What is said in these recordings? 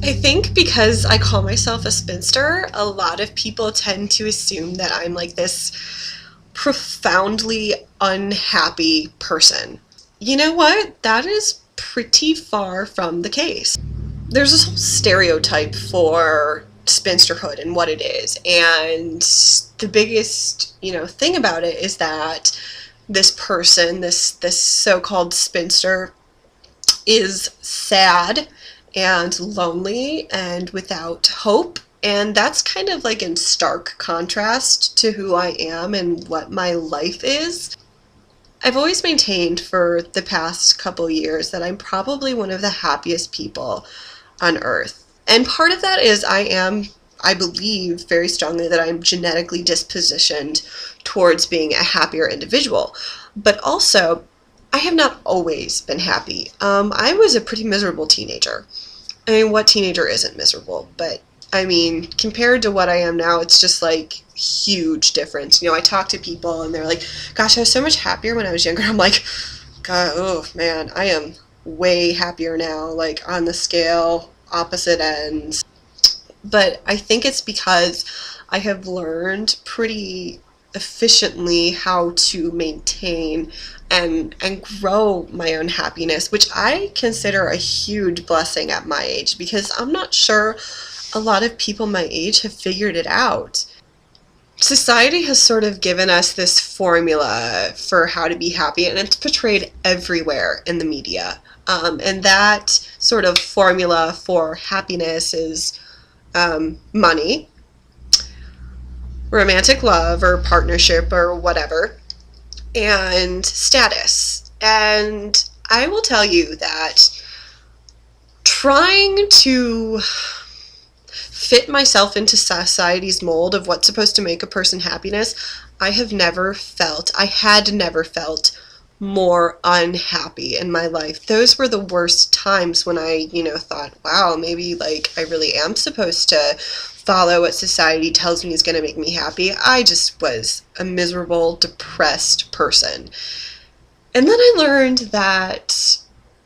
I think because I call myself a spinster, a lot of people tend to assume that I'm like this profoundly unhappy person. You know what? That is pretty far from the case. There's this whole stereotype for spinsterhood and what it is, and the biggest, thing about it is that this person, this so-called spinster, is sad and lonely and without hope. And that's kind of like in stark contrast to who I am and what my life is. I've always maintained for the past couple years that I'm probably one of the happiest people on earth. And part of that is I believe very strongly that I'm genetically dispositioned towards being a happier individual. But also, I have not always been happy. I was a pretty miserable teenager. I mean, what teenager isn't miserable? But I mean, compared to what I am now, it's just like huge difference. I talk to people and they're like, gosh, I was so much happier when I was younger. I'm like, God, oh man, I am way happier now, like on the scale, opposite ends. But I think it's because I have learned pretty efficiently how to maintain and grow my own happiness, which I consider a huge blessing at my age, because I'm not sure a lot of people my age have figured it out. Society has sort of given us this formula for how to be happy, and it's portrayed everywhere in the media. And that sort of formula for happiness is money, romantic love or partnership or whatever, and status. And I will tell you that trying to fit myself into society's mold of what's supposed to make a person happiness, I had never felt more unhappy in my life. Those were the worst times when I, thought, wow, maybe like I really am supposed to follow what society tells me is going to make me happy. I just was a miserable, depressed person. And then I learned that,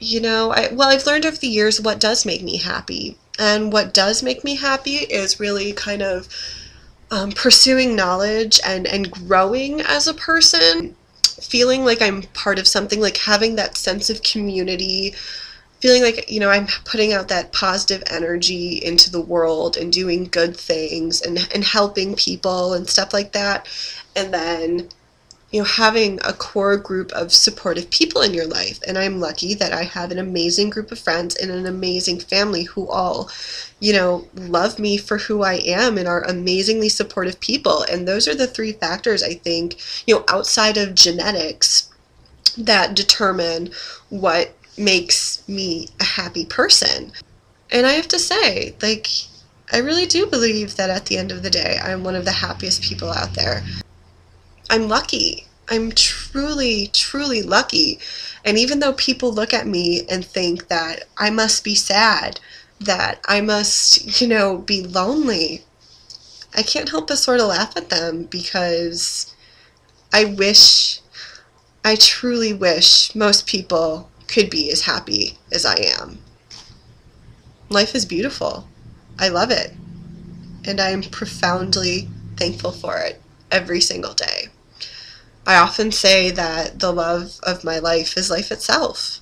I've learned over the years what does make me happy. And what does make me happy is really kind of pursuing knowledge and growing as a person, feeling like I'm part of something, like having that sense of community, feeling like, I'm putting out that positive energy into the world and doing good things and helping people and stuff like that. And then, having a core group of supportive people in your life. And I'm lucky that I have an amazing group of friends and an amazing family who all, love me for who I am and are amazingly supportive people. And those are the three factors, I think, outside of genetics, that determine what makes me a happy person. And I have to say, like, I really do believe that at the end of the day, I'm one of the happiest people out there. I'm lucky. I'm truly, truly lucky. And even though people look at me and think that I must be sad, that I must, be lonely, I can't help but sort of laugh at them, because I truly wish most people could be as happy as I am. Life is beautiful. I love it. And I'm profoundly thankful for it every single day. I often say that the love of my life is life itself.